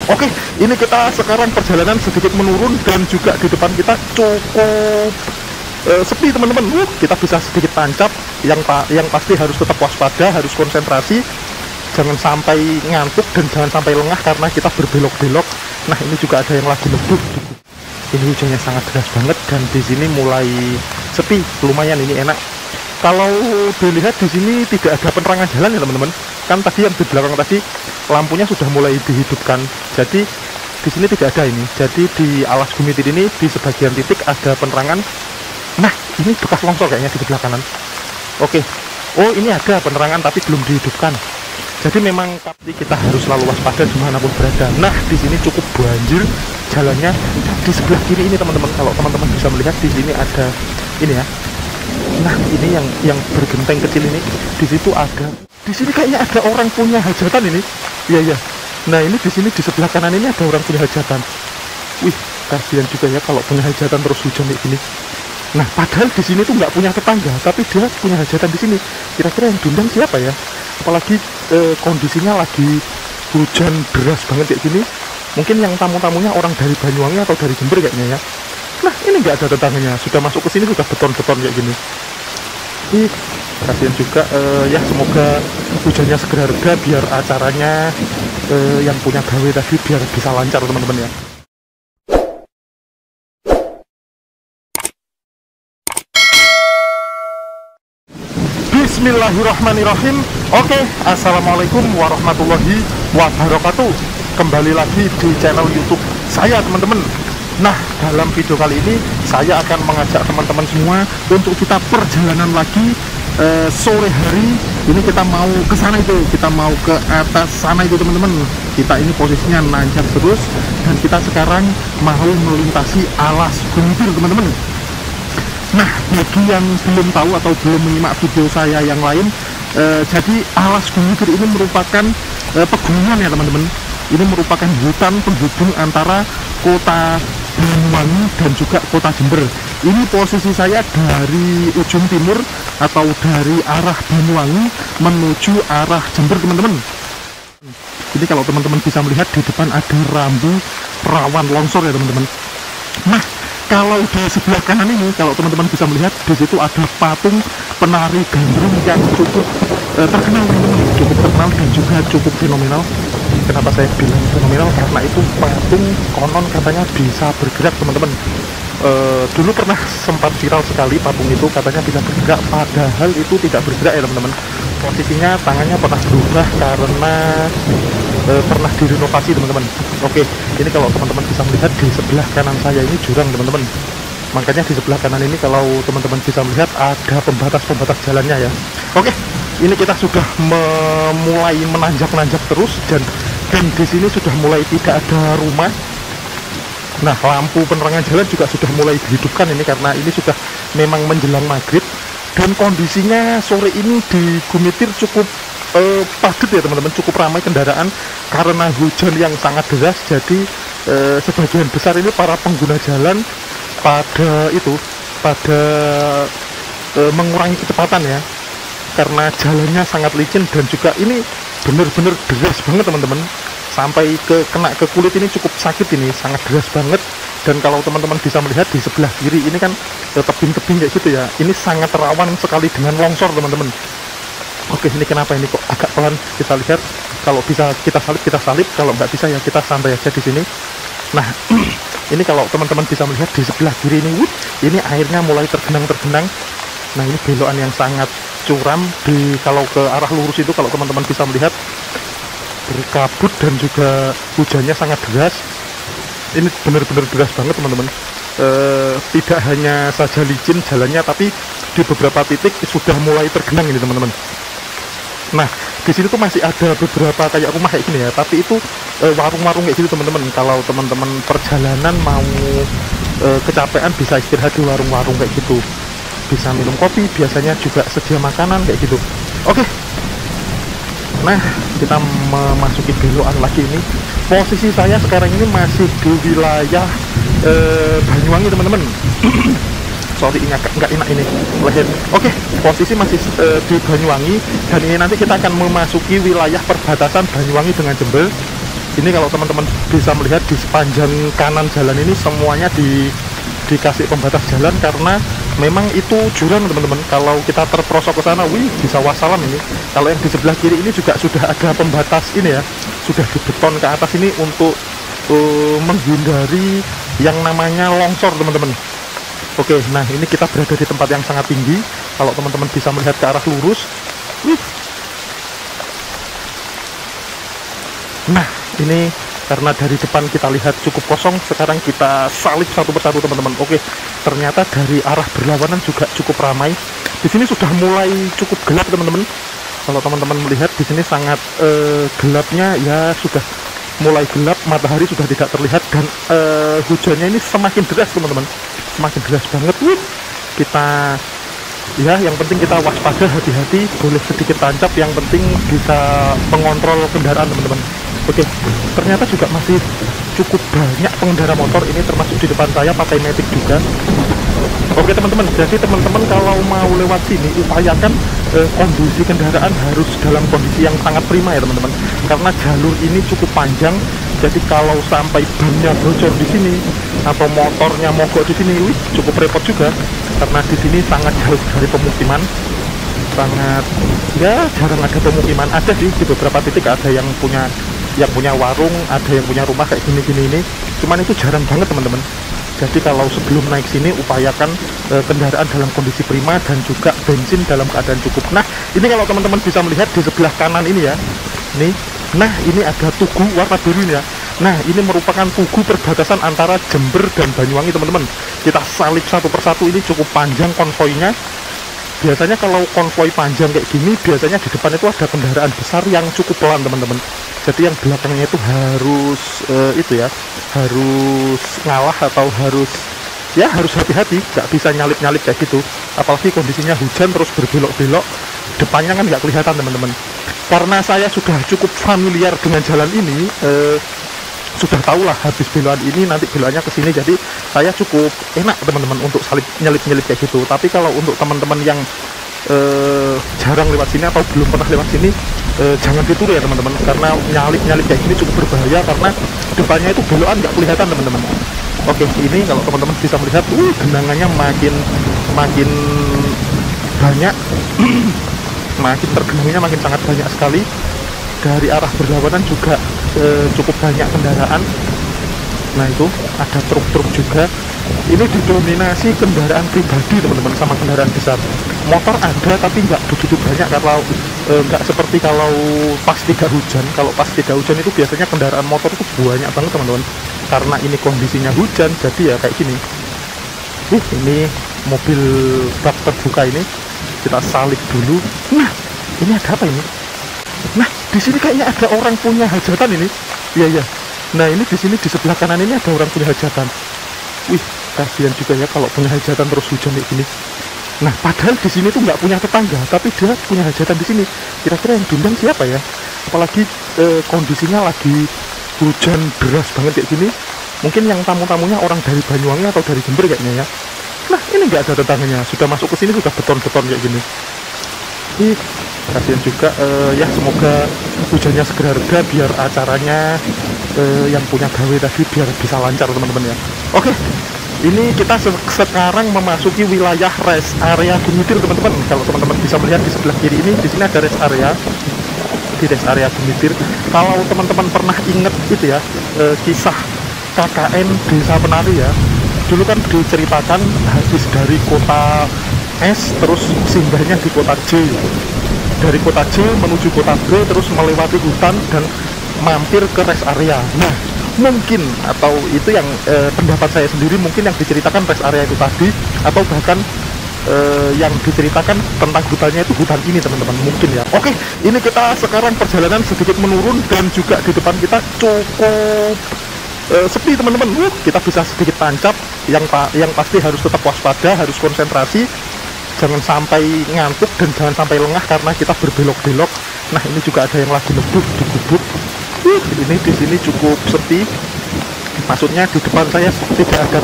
Oke, ini kita sekarang perjalanan sedikit menurun dan juga di depan kita cukup sepi teman-teman. Kita bisa sedikit tancap, yang pasti harus tetap waspada, harus konsentrasi, jangan sampai ngantuk dan jangan sampai lengah karena kita berbelok-belok. Nah, ini juga ada yang lagi nebuk. Ini hujannya sangat deras banget dan di sini mulai sepi, lumayan ini enak. Kalau dilihat di sini tidak ada penerangan jalan ya teman-teman. Kan tadi yang di belakang tadi lampunya sudah mulai dihidupkan. Jadi di sini tidak ada ini. Jadi di alas Gumitir ini di sebagian titik ada penerangan. Nah, ini bekas longsor kayaknya di sebelah kanan. Oke. Oh, ini ada penerangan tapi belum dihidupkan. Jadi memang kita harus selalu waspada dimanapun berada. Nah, di sini cukup banjir jalannya. Di sebelah kiri ini teman-teman, kalau teman-teman bisa melihat di sini ada ini ya. Nah, ini yang bergenteng kecil ini, di situ ada. Di sini kayaknya ada orang punya hajatan ini. Iya. Nah, ini di sini di sebelah kanan ini ada orang punya hajatan. Wih, kasihan juga ya kalau punya hajatan terus hujan kayak gini. Nah, padahal di sini tuh nggak punya tetangga, tapi dia punya hajatan di sini. Kira-kira yang diundang siapa ya? Apalagi kondisinya lagi hujan deras banget kayak gini. Mungkin yang tamu-tamunya orang dari Banyuwangi atau dari Jember kayaknya ya. Nah, ini nggak ada tetangganya, sudah masuk ke sini sudah beton-beton kayak gini. Ih, kasihan juga. Ya, semoga hujannya segera reda biar acaranya yang punya gawe tadi biar bisa lancar teman-teman ya. Bismillahirrahmanirrahim. Oke, assalamualaikum warahmatullahi wabarakatuh. Kembali lagi di channel YouTube saya teman-teman. Nah, dalam video kali ini saya akan mengajak teman-teman semua untuk kita perjalanan lagi sore hari. Ini kita mau ke sana itu, kita mau ke atas sana itu teman-teman. Kita ini posisinya nanjak terus dan kita sekarang mau melintasi alas Gumitir teman-teman. Nah, bagi yang belum tahu atau belum menyimak video saya yang lain, jadi alas Gumitir ini merupakan pegunungan ya teman-teman. Ini merupakan hutan penghubung antara kota Banyuwangi dan juga kota Jember. Ini posisi saya dari ujung timur atau dari arah Banyuwangi menuju arah Jember teman-teman. Ini kalau teman-teman bisa melihat di depan ada rambu rawan longsor ya teman-teman. Nah, kalau di sebelah kanan ini, kalau teman-teman bisa melihat, di situ ada patung penari gandrung yang cukup terkenal teman-teman, cukup terkenal dan juga cukup fenomenal. Kenapa saya bilang fenomenal? Karena itu patung konon katanya bisa bergerak teman-teman. Dulu pernah sempat viral sekali patung itu katanya bisa bergerak, padahal itu tidak bergerak ya teman-teman. Posisinya tangannya pernah berubah karena pernah direnovasi teman-teman. Oke, ini kalau teman-teman bisa melihat di sebelah kanan saya ini jurang teman-teman. Makanya di sebelah kanan ini kalau teman-teman bisa melihat ada pembatas-pembatas jalannya ya. Oke, ini kita sudah mulai menanjak-nanjak terus dan di sini sudah mulai tidak ada rumah. Nah, lampu penerangan jalan juga sudah mulai dihidupkan ini karena ini sudah memang menjelang maghrib dan kondisinya sore ini di Gumitir cukup padat ya teman-teman, cukup ramai kendaraan karena hujan yang sangat deras. Jadi sebagian besar ini para pengguna jalan pada mengurangi kecepatan ya, karena jalannya sangat licin dan juga ini benar-benar deras banget teman-teman, sampai kena ke kulit ini cukup sakit, ini sangat deras banget. Dan kalau teman-teman bisa melihat di sebelah kiri ini kan tebing-tebing kayak gitu ya, ini sangat rawan sekali dengan longsor teman-teman. Oke, ini kenapa ini kok agak pelan? Kita lihat, kalau bisa kita salip, kalau nggak bisa ya kita santai aja di sini. Nah, ini kalau teman-teman bisa melihat di sebelah kiri ini airnya mulai tergenang. Nah, ini belokan yang sangat curam kalau ke arah lurus itu, kalau teman-teman bisa melihat berkabut dan juga hujannya sangat deras. Ini benar-benar deras banget teman-teman. Tidak hanya saja licin jalannya, tapi di beberapa titik sudah mulai tergenang ini teman-teman. Nah, di sini tuh masih ada beberapa kayak rumah kayak gini ya, tapi itu warung-warung kayak gitu teman-teman. Kalau teman-teman perjalanan mau kecapean bisa istirahat di warung-warung kayak gitu, bisa minum kopi, biasanya juga sedia makanan kayak gitu. Oke. Nah, kita memasuki belokan lagi ini. Posisi saya sekarang ini masih di wilayah Banyuwangi teman-teman. Sorry, nggak enak ini leher. Oke, posisi masih di Banyuwangi dan ini nanti kita akan memasuki wilayah perbatasan Banyuwangi dengan Jember. Ini kalau teman-teman bisa melihat di sepanjang kanan jalan ini semuanya dikasih pembatas jalan, karena memang itu jurang teman-teman. Kalau kita terperosok ke sana, wih, bisa wassalam ini. Kalau yang di sebelah kiri ini juga sudah ada pembatas ini ya, sudah dibeton ke atas ini untuk menghindari yang namanya longsor teman-teman. Oke, nah ini kita berada di tempat yang sangat tinggi. Kalau teman-teman bisa melihat ke arah lurus, nah ini karena dari depan kita lihat cukup kosong, sekarang kita salib satu persatu teman-teman. Oke, ternyata dari arah berlawanan juga cukup ramai. Di sini sudah mulai cukup gelap teman-teman. Kalau teman-teman melihat di sini sangat gelapnya ya, sudah mulai gelap, matahari sudah tidak terlihat, dan hujannya ini semakin deras teman-teman, semakin deras banget. Kita ya, yang penting kita waspada, hati-hati, boleh sedikit tancap, yang penting bisa mengontrol kendaraan teman-teman. Oke, ternyata juga masih cukup banyak pengendara motor ini, termasuk di depan saya pakai Matic juga. Oke teman-teman, jadi teman-teman kalau mau lewat sini upayakan kondisi kendaraan harus dalam kondisi yang sangat prima ya teman-teman, karena jalur ini cukup panjang. Jadi kalau sampai bannya bocor di sini atau motornya mogok di sini, cukup repot juga, karena di sini sangat jauh dari pemukiman, sangat ya jarang ada pemukiman. Ada sih di beberapa titik, ada yang punya warung, ada yang punya rumah kayak gini-gini ini, cuman itu jarang banget teman-teman. Jadi kalau sebelum naik sini upayakan kendaraan dalam kondisi prima dan juga bensin dalam keadaan cukup. Nah ini kalau teman-teman bisa melihat di sebelah kanan ini ya, nih, nah ini ada tugu warna biru ya. Nah ini merupakan tugu perbatasan antara Jember dan Banyuwangi teman-teman. Kita salib satu persatu, ini cukup panjang konvoinya. Biasanya kalau konvoi panjang kayak gini, biasanya di depan itu ada kendaraan besar yang cukup pelan teman-teman. Jadi yang belakangnya itu harus harus ngalah, atau harus hati-hati, nggak bisa nyalip-nyalip kayak gitu. Apalagi kondisinya hujan terus berbelok-belok, depannya kan nggak kelihatan teman-teman. Karena saya sudah cukup familiar dengan jalan ini, sudah tahulah habis belokan ini nanti belokannya ke sini, jadi saya cukup enak teman-teman untuk salip nyelip-nyelip kayak gitu. Tapi kalau untuk teman-teman yang jarang lewat sini atau belum pernah lewat sini, jangan ditiru ya teman-teman, karena nyalip-nyalip kayak gini cukup berbahaya, karena depannya itu belokan nggak kelihatan teman-teman. Oke, ini kalau teman-teman bisa melihat, genangannya makin banyak, makin tergenangnya makin sangat banyak sekali. Dari arah berlawanan juga cukup banyak kendaraan. Nah itu ada truk-truk juga. Ini didominasi kendaraan pribadi teman-teman, sama kendaraan besar. Motor ada tapi nggak begitu banyak, kalau nggak seperti kalau pas tidak hujan. Kalau pas tidak hujan itu biasanya kendaraan motor itu banyak banget teman-teman, karena ini kondisinya hujan, jadi ya kayak gini. Ini mobil bak terbuka ini, kita salib dulu. Nah ini ada apa ini? Nah di sini kayaknya ada orang punya hajatan ini. Iya. Nah ini di sini di sebelah kanan ini ada orang punya hajatan. Wih, kasihan juga ya kalau punya hajatan terus hujan kayak gini. Nah padahal di sini tuh nggak punya tetangga, tapi dia punya hajatan di sini. Kira-kira yang diundang siapa ya? Apalagi kondisinya lagi hujan deras banget kayak gini. Mungkin yang tamu-tamunya orang dari Banyuwangi atau dari Jember kayaknya ya. Nah ini nggak ada tetangganya, sudah masuk ke sini sudah beton-beton kayak gini. Kasihan juga, ya semoga hujannya segera reda biar acaranya yang punya gawe tadi biar bisa lancar teman-teman ya. Oke, ini kita sekarang memasuki wilayah rest area Gumitir teman-teman. Kalau teman-teman bisa melihat di sebelah kiri ini, di sini ada rest area, di rest area Gumitir. Kalau teman-teman pernah inget itu ya, kisah KKN Desa Penari ya, dulu kan diceritakan habis dari kota S terus singgahnya di kota J, dari kota J menuju kota B, terus melewati hutan dan mampir ke rest area. Nah mungkin, atau itu yang pendapat saya sendiri, mungkin yang diceritakan rest area itu tadi, atau bahkan yang diceritakan tentang hutannya itu hutan ini teman-teman, mungkin ya. Oke, ini kita sekarang perjalanan sedikit menurun, dan juga di depan kita cukup sepi teman-teman. Kita bisa sedikit tancap, yang pasti harus tetap waspada, harus konsentrasi, jangan sampai ngantuk dan jangan sampai lengah karena kita berbelok-belok. Nah ini juga ada yang lagi neduh di gubuk. Ini di sini cukup sepi, maksudnya di depan saya tidak ada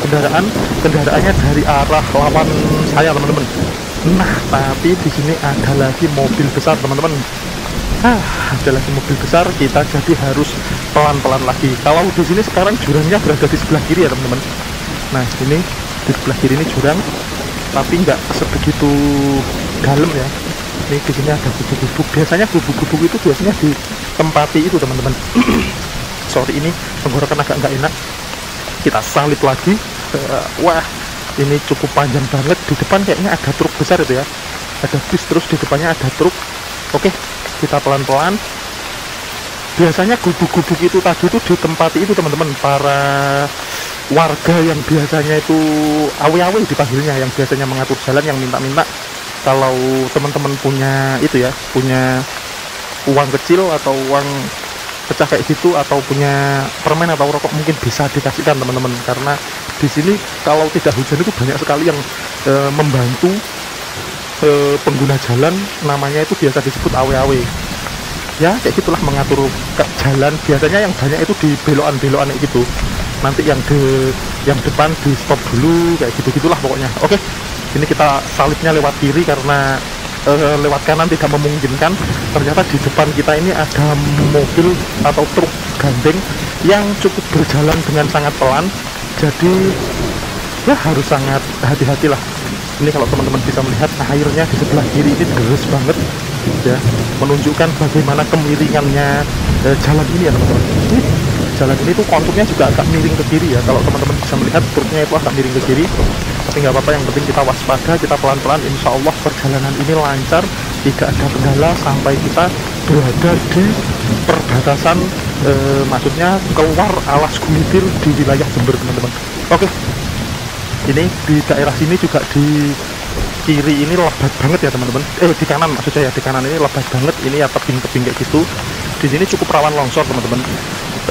kendaraannya dari arah lawan saya teman-teman. Nah tapi di sini ada lagi mobil besar teman-teman. Ada lagi mobil besar, kita jadi harus pelan-pelan lagi. Kalau di sini sekarang jurangnya berada di sebelah kiri ya teman-teman. Nah ini di sebelah kiri ini jurang, tapi nggak sebegitu dalam ya. Ini di sini ada gubuk-gubuk. Biasanya gubuk-gubuk itu biasanya ditempati itu teman-teman. Sorry, ini tenggorokan agak nggak enak. Kita salip lagi. Wah, ini cukup panjang banget. Di depan kayaknya ada truk besar itu ya. Ada bis, terus di depannya ada truk. Oke, kita pelan-pelan. Biasanya gubuk-gubuk itu tadi itu ditempati itu teman-teman, para warga yang biasanya itu awe-awe dipanggilnya, yang biasanya mengatur jalan, yang minta-minta kalau teman-teman punya itu ya, punya uang kecil atau uang pecah kayak gitu, atau punya permen atau rokok, mungkin bisa dikasihkan teman-teman. Karena di sini kalau tidak hujan itu banyak sekali yang membantu pengguna jalan, namanya itu biasa disebut awe-awe ya, kayak gitulah, mengatur ke jalan. Biasanya yang banyak itu di belokan-belokan kayak gitu, nanti yang depan di stop dulu kayak gitu-gitulah pokoknya. Oke, ini kita salibnya lewat kiri karena lewat kanan tidak memungkinkan. Ternyata di depan kita ini ada mobil atau truk gandeng yang cukup berjalan dengan sangat pelan, jadi ya harus sangat hati-hatilah. Ini kalau teman-teman bisa melihat, airnya di sebelah kiri ini deras banget ya, menunjukkan bagaimana kemiringannya jalan ini ya teman-teman. Jalan ini tuh konturnya juga agak miring ke kiri ya, kalau teman-teman bisa melihat truknya itu agak miring ke kiri, tapi nggak apa-apa, yang penting kita waspada, kita pelan-pelan. Insya Allah perjalanan ini lancar, tidak ada kendala sampai kita berada di perbatasan, maksudnya keluar Alas Gumitir di wilayah Jember teman-teman. Oke, ini di daerah sini juga di kiri ini lebat banget ya teman-teman, di kanan maksud saya, di kanan ini lebat banget, ini ya tebing-tebing kayak gitu. Di sini cukup rawan longsor teman-teman.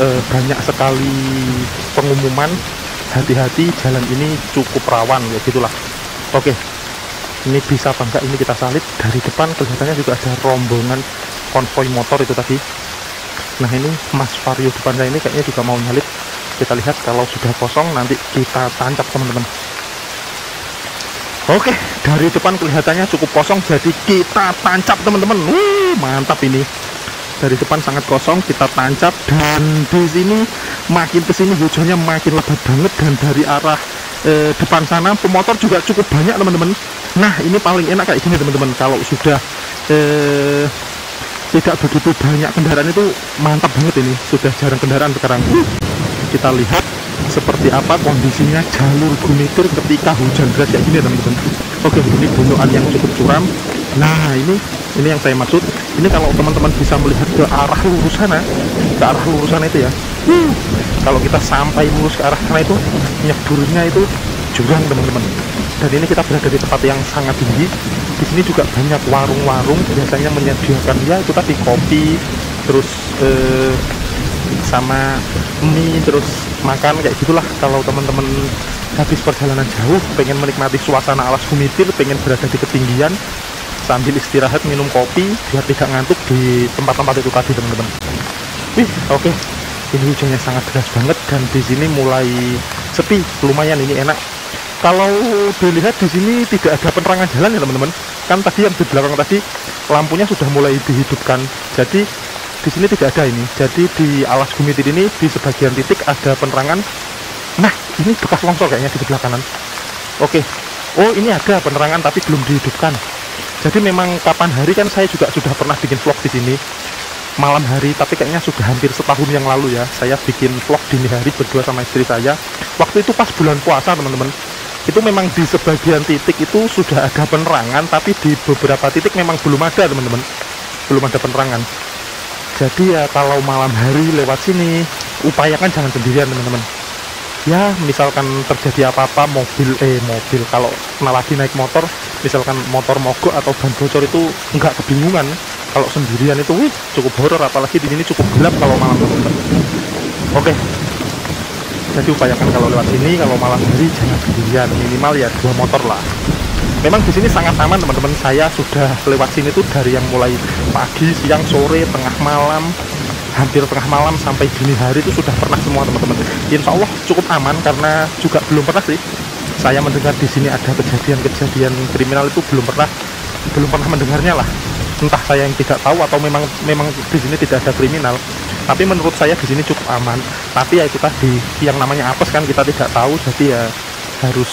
Banyak sekali pengumuman, hati-hati jalan ini cukup rawan ya gitulah. Oke, ini bisa apa enggak ini kita salib. Dari depan kelihatannya juga ada rombongan konvoi motor itu tadi. Nah ini Mas Vario depan saya ini kayaknya juga mau nyalip. Kita lihat, kalau sudah kosong nanti kita tancap teman-teman. Oke, dari depan kelihatannya cukup kosong, jadi kita tancap teman-teman. Mantap ini. Dari depan sangat kosong, kita tancap, dan di sini makin kesini hujannya makin lebat banget, dan dari arah depan sana pemotor juga cukup banyak teman-teman. Nah ini paling enak kayak gini teman-teman, kalau sudah tidak begitu banyak kendaraan itu mantap banget ini, sudah jarang kendaraan sekarang. Kita lihat seperti apa kondisinya jalur Gumitir ketika hujan deras kayak gini teman-teman. Oke, ini gunungan yang cukup curam. Nah ini yang saya maksud. Ini kalau teman-teman bisa melihat ke arah lurus sana, itu ya, kalau kita sampai lurus ke arah sana itu nyeburnya itu jurang teman-teman. Dan ini kita berada di tempat yang sangat tinggi. Di sini juga banyak warung-warung, biasanya menyediakan ya itu tadi kopi, terus sama mie, terus makan kayak gitulah. Kalau teman-teman habis perjalanan jauh, pengen menikmati suasana Alas Gumitir, pengen berada di ketinggian sambil istirahat minum kopi biar tidak ngantuk di tempat-tempat itu tadi teman-teman. Oke, ini hujannya sangat deras banget, dan di sini mulai sepi, lumayan ini enak. Kalau dilihat di sini tidak ada penerangan jalan ya teman-teman. Kan tadi yang di belakang tadi lampunya sudah mulai dihidupkan, jadi di sini tidak ada ini. Jadi di Alas Gumitir ini di sebagian titik ada penerangan. Nah ini bekas longsor kayaknya di sebelah kanan. Oke, oh ini ada penerangan tapi belum dihidupkan. Jadi memang kapan hari kan saya juga sudah pernah bikin vlog di sini malam hari, tapi kayaknya sudah hampir setahun yang lalu ya. Saya bikin vlog dini hari berdua sama istri saya. Waktu itu pas bulan puasa teman-teman. Itu memang di sebagian titik itu sudah ada penerangan, tapi di beberapa titik memang belum ada teman-teman, belum ada penerangan. Jadi ya kalau malam hari lewat sini upayakan jangan sendirian teman-teman. Ya misalkan terjadi apa-apa, mobil kalau lagi naik motor, misalkan motor mogok atau ban bocor, itu nggak kebingungan. Kalau sendirian itu cukup horor, apalagi di sini cukup gelap kalau malam teman-teman. Oke, jadi upayakan kalau lewat sini kalau malam hari jangan sendirian, minimal ya 2 motor lah. Memang di sini sangat aman teman-teman. Saya sudah lewat sini tuh dari yang mulai pagi, siang, sore, tengah malam, hampir tengah malam sampai dini hari itu sudah pernah semua teman-teman. Insya Allah cukup aman, karena juga belum pernah sih saya mendengar di sini ada kejadian-kejadian kriminal, itu belum pernah mendengarnya lah. entah saya yang tidak tahu atau memang di sini tidak ada kriminal. Tapi menurut saya di sini cukup aman. Tapi ya kita di yang namanya apes kan kita tidak tahu, jadi ya harus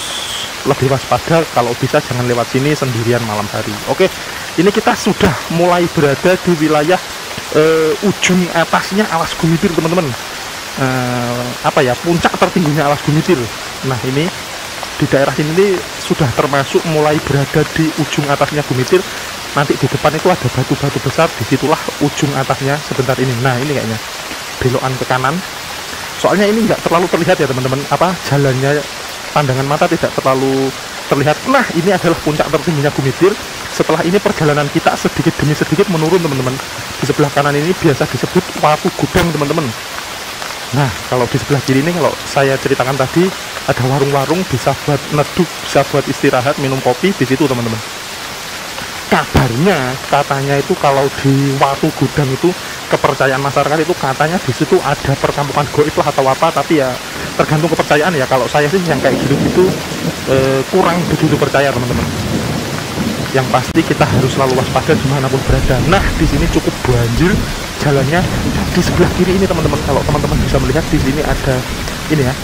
lebih waspada. Kalau bisa jangan lewat sini sendirian malam hari. Oke, ini kita sudah mulai berada di wilayah ujung atasnya Alas Gumitir, teman-teman. Apa ya, puncak tertingginya Alas Gumitir. Nah, ini di daerah sini sudah termasuk mulai berada di ujung atasnya Gumitir. Nanti di depan itu ada batu-batu besar, disitulah ujung atasnya sebentar ini. Nah, ini kayaknya belokan ke kanan. Soalnya ini nggak terlalu terlihat ya teman-teman, apa jalannya, pandangan mata tidak terlalu terlihat. Nah, ini adalah puncak tertingginya Gumitir. Setelah ini perjalanan kita sedikit demi sedikit menurun, teman-teman. Di sebelah kanan ini biasa disebut Watu Gudang, teman-teman. Nah, kalau di sebelah kiri ini, kalau saya ceritakan tadi, ada warung-warung, bisa buat neduh, bisa buat istirahat, minum kopi di situ, teman-teman. Kabarnya, katanya itu kalau di Watu Gudang itu, kepercayaan masyarakat itu katanya di situ ada perkampungan goib lah atau apa, tapi ya tergantung kepercayaan ya. Kalau saya sih yang kayak gitu-gitu kurang begitu percaya, teman-teman. Yang pasti kita harus selalu waspada dimanapun berada. Nah, di sini cukup banjir jalannya. Di sebelah kiri ini, teman-teman, kalau teman-teman bisa melihat di sini ada ini ya.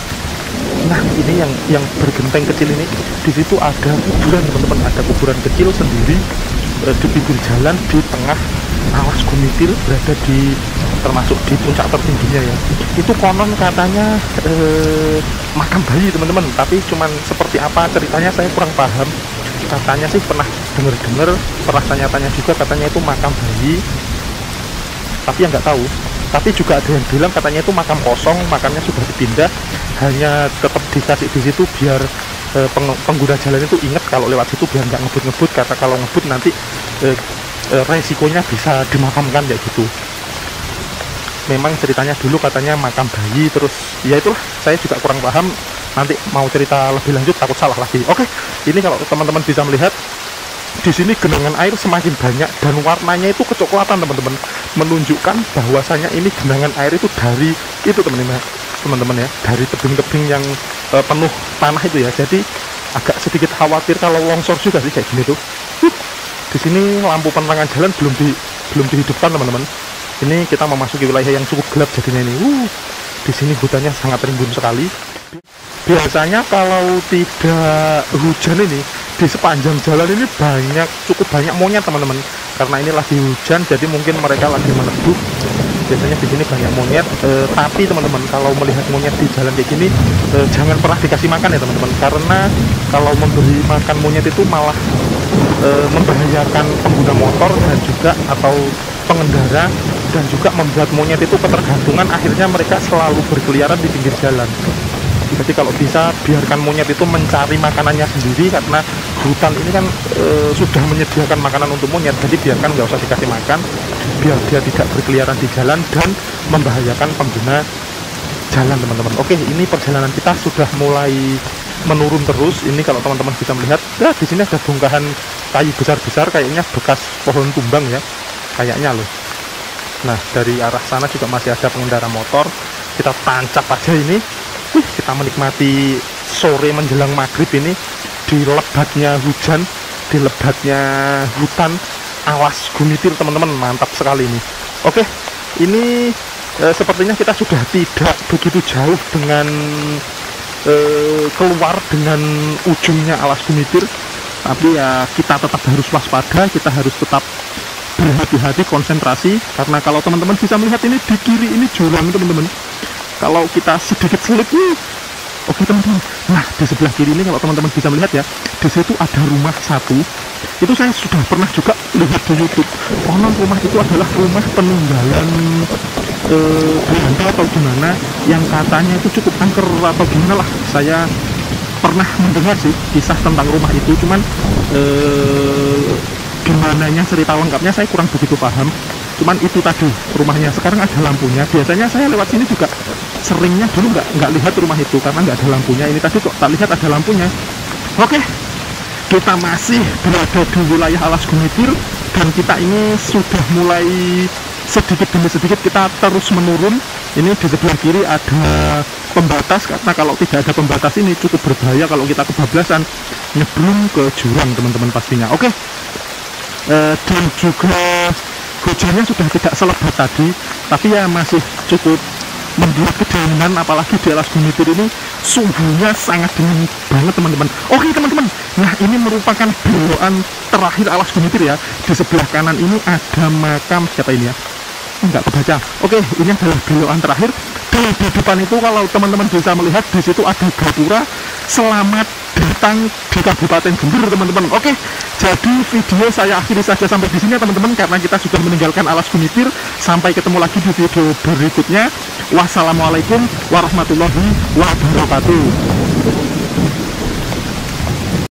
Nah, ini yang bergenteng kecil ini, di situ ada kuburan, teman-teman. Ada kuburan kecil sendiri di pinggir jalan di tengah Alas Gumitir, berada di termasuk di puncak tertingginya ya. Itu konon katanya makam bayi, teman-teman. Tapi cuman seperti apa ceritanya saya kurang paham. Katanya sih pernah dengar-dengar, pernah tanya-tanya juga, katanya itu makam bayi, tapi yang nggak tahu. Tapi juga ada yang bilang katanya itu makam kosong, makamnya sudah dipindah, hanya tetap dikasih di situ biar pengguna jalan itu ingat kalau lewat situ, biar nggak ngebut-ngebut, kata kalau ngebut nanti resikonya bisa dimakamkan kayak gitu. Memang ceritanya dulu katanya makam bayi, terus ya itulah, saya juga kurang paham. Nanti mau cerita lebih lanjut takut salah lagi. Oke, ini kalau teman-teman bisa melihat di sini genangan air semakin banyak dan warnanya itu kecoklatan, teman-teman, menunjukkan bahwasanya ini genangan air itu dari itu, teman-teman ya, dari tebing-tebing yang penuh tanah itu ya. Jadi agak sedikit khawatir kalau longsor juga sih kayak gini tuh. Di sini lampu penerangan jalan belum dihidupkan, teman-teman. Ini kita memasuki wilayah yang cukup gelap jadinya ini. Di sini hutannya sangat rimbun sekali. Biasanya kalau tidak hujan ini, di sepanjang jalan ini cukup banyak monyet, teman-teman. Karena ini lagi hujan, jadi mungkin mereka lagi meneduh. Biasanya di sini banyak monyet. Tapi teman-teman, kalau melihat monyet di jalan kayak gini, jangan pernah dikasih makan ya, teman-teman. Karena kalau memberi makan monyet itu malah membahayakan pengguna motor dan juga atau pengendara, dan juga membuat monyet itu ketergantungan. Akhirnya mereka selalu berkeliaran di pinggir jalan. Jadi kalau bisa biarkan monyet itu mencari makanannya sendiri, karena hutan ini kan sudah menyediakan makanan untuk monyet. Jadi biarkan, nggak usah dikasih makan, biar dia tidak berkeliaran di jalan dan membahayakan pengguna jalan, teman-teman. Oke, ini perjalanan kita sudah mulai menurun terus. Ini kalau teman-teman bisa melihat, ya di sini ada bongkahan kayu besar-besar, kayaknya bekas pohon tumbang ya, kayaknya loh. Nah, dari arah sana juga masih ada pengendara motor. Kita tancap aja ini. Kita menikmati sore menjelang maghrib ini di lebatnya hujan, di lebatnya hutan Alas Gumitir, teman-teman. Mantap sekali ini. Oke, ini sepertinya kita sudah tidak begitu jauh dengan keluar dengan ujungnya Alas Gumitir. Tapi ya kita tetap harus waspada, kita harus tetap berhati-hati, konsentrasi. Karena kalau teman-teman bisa melihat ini di kiri ini jurang, teman-teman. Kalau kita sedikit selip nih, oke teman-teman. Nah, di sebelah kiri ini kalau teman-teman bisa melihat ya, di situ ada rumah satu. Itu saya sudah pernah juga lihat di YouTube. Konon rumah itu adalah rumah peninggalan Belanda atau gimana, yang katanya itu cukup angker atau gimana lah. Saya pernah mendengar sih kisah tentang rumah itu, cuman gimananya cerita lengkapnya saya kurang begitu paham. Cuman itu tadi rumahnya, sekarang ada lampunya. Biasanya saya lewat sini juga seringnya dulu nggak lihat rumah itu karena nggak ada lampunya. Ini tadi kok tak lihat ada lampunya. Oke, kita masih berada di wilayah Alas Gumitir dan kita ini sudah mulai sedikit demi sedikit kita terus menurun. Ini di sebelah kiri ada pembatas, karena kalau tidak ada pembatas ini cukup berbahaya kalau kita kebablasan nyebrung ke jurang, teman-teman, pastinya. Oke, dan juga hujannya sudah tidak selebat tadi, tapi ya masih cukup membuat kedinginan. Apalagi di alas Gumitir ini suhunya sangat dingin banget teman-teman. Oke teman-teman, nah ini merupakan belokan terakhir alas Gumitir ya. Di sebelah kanan ini ada makam siapa ini ya, enggak kebaca. Oke, ini adalah belokan terakhir. Dan di depan itu kalau teman-teman bisa melihat, di situ ada gapura selamat datang di Kabupaten Jember teman-teman. Oke, jadi video saya akhiri saja sampai di sini ya teman-teman, karena kita sudah meninggalkan alas Gumitir. Sampai ketemu lagi di video berikutnya. Wassalamualaikum warahmatullahi wabarakatuh.